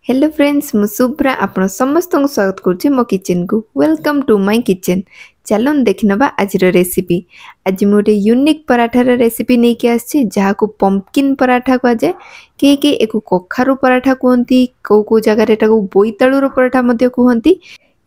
Hello friends मु शुभ्रा आपण समस्त को स्वागत करुच्ची मो किचन को वेलकम टू माय किचन। चलन देखनबा आज रेसिपी। आज मु गोटे यूनिक पराठार रेसिपी नहीं के आछि जहा को पंपकिन पराठा कह जाए कि एको कखारु पराठा कहती को जगह एटा को बोईतालुर पराठा मध्य कहती।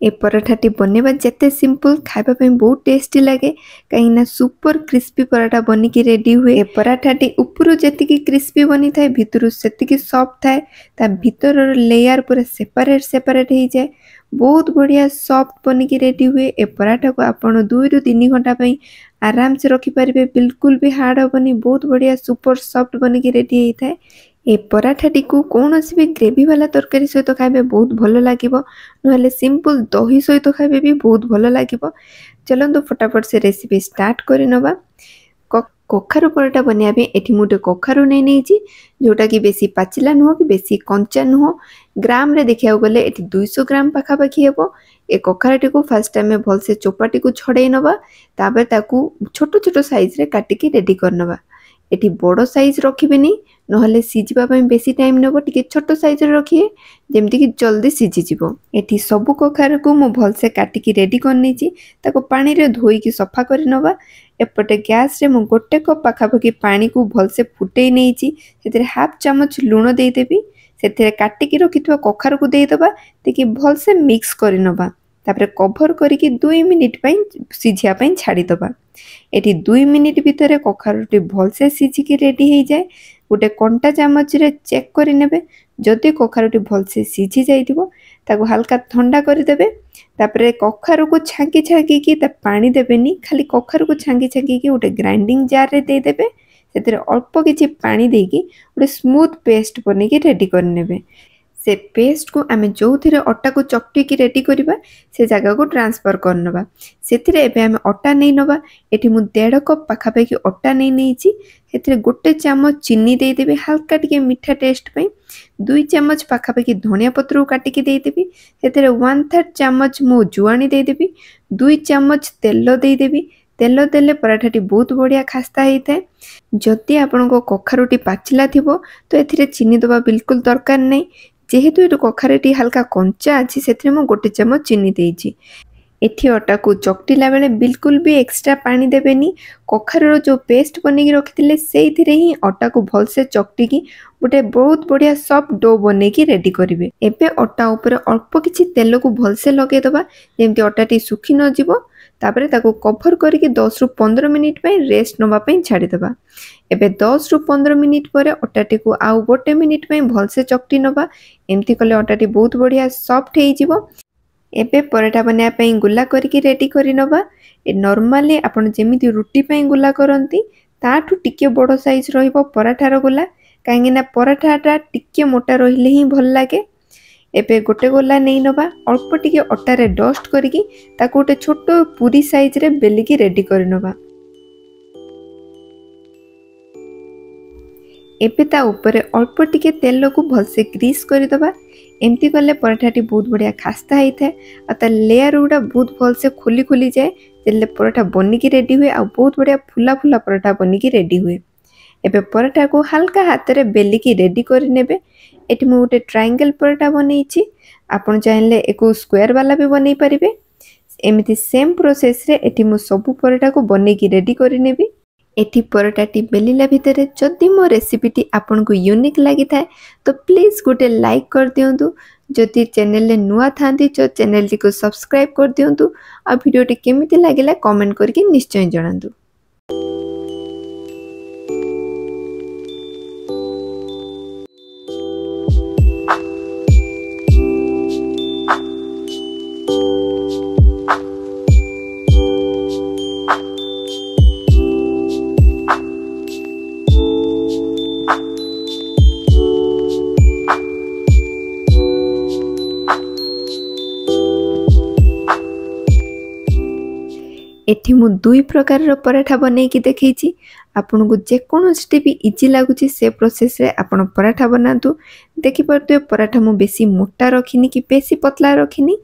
ए पराठाटी बनवा जिते सिंपल खाइबा पे बहुत टेस्टी लगे कहीं सुपर क्रिस्पी पराठा बनिकी रेडी हुए। ए पराठाटी ऊपर जी क्रिस्पी बनी थाए भितर से सॉफ्ट थाए ता भीतर लेयर पूरा सेपरेट हो जाए बहुत बढ़िया सॉफ्ट बनिकी रेडी हुए। ए पराठा को आपण 2 ରୁ 3 घंटा आराम से रखिपारे बिल्कुल भी हार्ड हेनी बहुत बढ़िया सुपर सॉफ्ट बनिकी रेडी होता है। ए पराठाटी को कौन भी ग्रेवी वाला तरकारी सहित खाइबे बहुत भल लगे ना सिंपल दही सहित खाइबे भी बहुत भल लगे। चलते फटाफट से रेसिपी स्टार्ट कर नवा। कखारु पराठा बनवाई एटी मुझे कखारु नहीं जोटा कि बेसी पाचिला नुह कि बेसी कंचा नुह ग्राम रे देखा गले ये 200 ग्राम पाखापाखि हे। ए कखारटी को फास्ट टाइम भलसे चोपाटी को छड़े नवा तापर ताकू छोट छोट साइज रे काटिकी रेडी करनवा। एटी बड़ साइज रखिबेनी नहले सीझिबा पई बेसी टाइम नेबो टिके छोट साइज रे रखिए जेमति कि जल्दी सीझी जिवो। एटी सब कखार को मु भलसे काटिकी रेडी करनी ताको पानी रे धोई की सफा कर नवा। एपटे गैस रे मु गोटे कप पाखापाखि पानी को भलसे फुटई नहीं से हाफ चामच लुण दे देबी से काटिकी रखिथवा कखार को दे दबा देखि भलसे मिक्स कर नवा तापर कभर करके 2 मिनिट सीझिया छाड़ी दबा। एटी 2 मिनिट भितर कखारुटी भलसे सीझिकी रेडी हो जाए। गोटे कंटा चामच रे चेक कर नेबे जदि कखारुटी भलसे सीझी जाइथिबो ताको हल्का ठंडा कर देबे। तापर कखारु को छांकी छांकी की पानी देबेनी खाली कखारु को छांकी छांकी की गोटे ग्राइंडिंग जार रे दे देबे से अल्प किछि पानी देकी गोटे स्मूथ पेस्ट बनेकी रेडी कर नेबे। से पेस्ट को आमे जो थिरे अटा को चकटी की रेडी करबा से जगह को ट्रांसफर करनबा। सेथिरे एबे आमे अटा नै नबा एठी मु 1.5 कप पाखापाखि अटा नै सेथिरे गोटे चामच चीनी दे देबे हल्का टिके मीठा टेस्ट पई 2 चामच पाखापाखि धनिया पत्र काटिकी दे देबी सेथिरे 1/3 चामच मु जुआनी दे देबी 2 चामच तेल दे देबी। तेल देले पराठाटी बहुत बढ़िया खास्ता होता है। जदि आपनको कखारुटी पाचिला थिबो तो एथिरे चीनी दबा बिल्कुल दरकार नहीं जेहेतु ये कखारुटी हल्का कंचा अच्छी से गोटे चामच चीनी देइछि। एठी अटा को चकटिला बेले बिल्कुल भी एक्स्ट्रा पानी देबेनी कखारुर जो पेस्ट बनेकी रखिथिले सेइथिरे ही अटा को भलसे चकटिकी गोटे बहुत बढ़िया सॉफ्ट डो बनेकी रेडी करिवे। एबे अटा ऊपर अल्प किछि तेल को भलसे लगे दबा जेमति अटाटी सुखी न जिवो तापर ताको कभर करके 10 ରୁ 15 मिनिट रेस्ट नवा छाड़ी दबा। एबे 10 ରୁ 15 मिनिट पर अटाटी को आउ गोटे मिनिट भलसे चकटी नवा एमती कले अटाटी बहुत बढ़िया सॉफ्ट हो जिवो। एबे पराठा बनया पई गुला करके रेडी करि नवा। ए नॉर्मली आपण जेमिति रुटी पई गुला करंती ताठू टिके बड़ साइज रहिबो पराठार गुला काहेकि ना पराठाटा टिके मोटा रहिले ही भल लागे। एबे गोटे गोला नहीं नवा अल्प टिके अटारे डस्ट करके ताको गोटे छोट पूरी साइज रे बेलिकी रेडी कर नवा। एबे ता ऊपर अल्प टिके तेल को भलसे ग्रीस कर दबा एमती कले पराठाटी बहुत बढ़िया खास्ता होता है और ता लेयर गुड़ा बहुत भलसे खोली खोली जाए जेले पराठा बनिकी रेडी हुए आ बहुत बढ़िया फुला फुला पराठा बनिकी रेडी हुए। एबे पराठा को हल्का हाथ रे बेलिकी रेडी कर नेबे। एटी मु गोटे ट्रायंगल पराठा बनैछि आपण चाहिले एको स्क्वायर वाला भी बनै परिबे। एमिति सेम प्रोसेस रे एटी मु सब पराठा को बनेकी रेडी कर नेबी। एटी पराठाटी बेलिला भितर जदि मो रेसिपीटी आपन को यूनिक लागि थाए तो प्लीज गोटे लाइक कर दियंतु। जदि चैनल ले नुआ थांती तो चैनल टी को सब्सक्राइब कर दियंतु आ वीडियोटी केमिति लागिला कमेंट करके निश्चय जणांतु। एठी मु 2 प्रकार रो पराठा बनेकी देखैछि आपन को जे कोनोस्टी भी इजी लागुछि से प्रोसेस रे आपन पराठा बनातु। देखि परते पराठा मु बेसी मोटा रखिनी कि बेसी पतला रखिनी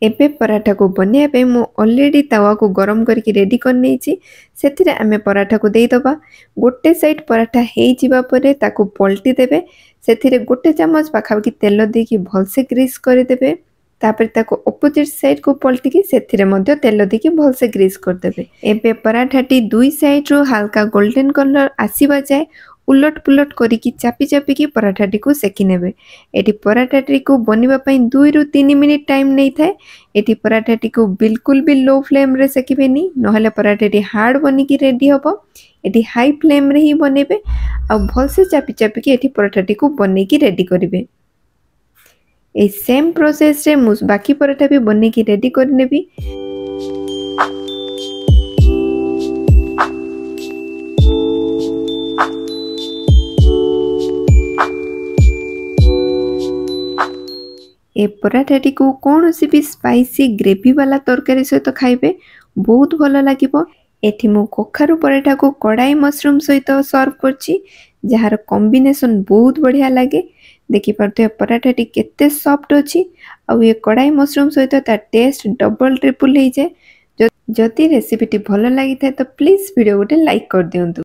एबे पराठा को बनया पे मु ऑलरेडी तवा को गरम करके रेडी कर नेछि सेथिरे आमे पराठा को देई दबा गोटे साइड पराठा हेई जिबा परे ताको पलटी देबे सेथिरे गोटे चम्मच पाखा की तेल देकी भल से ग्रीस कर देबे तापर ताको ऑपोजिट साइड को पलटी की सेथिरे मध्ये तेल देकी भल से ग्रीस कर देबे एबे पराठाटी दुई साइड रो हल्का गोल्डन कलर आसीबा जाय उलट पुलट करिकी चापी चापी की पराठाटी को सेकी नेबे एटी पराठाटी को बनिबा पई 2 रु 3 मिनिट टाइम नै थाए एटी पराठाटी को बिल्कुल भी लो फ्लेम रे सेकिबेनी नहले पराठाटी हार्ड बनी की रेडी हबो एटी हाई फ्लेम रे ही बनेबे आ भल से चापी चापी की एटी पराठाटी को बनै की रेडी करिवे ए सेम प्रोसेस रे मु बाकी पराठा भी बनै की रेडी कर नेबी ए पराठाटी को कौन सी भी स्पाइसी ग्रेवी वाला तरकारी सहित खाइबे बहुत भल लागिबो एठी मु कखारु पराठा को कड़ाई मशरूम सहित सर्व करछि जहार कॉम्बिनेशन बहुत बढ़िया लागे देखि परते पराठाटी केते सॉफ्ट अछि आ ये कड़ाई मशरूम सहित ता टेस्ट डबल ट्रिपल हे जे जति रेसिपीटी भल लागि था तो प्लीज वीडियो गोटे लाइक कर दियंतु।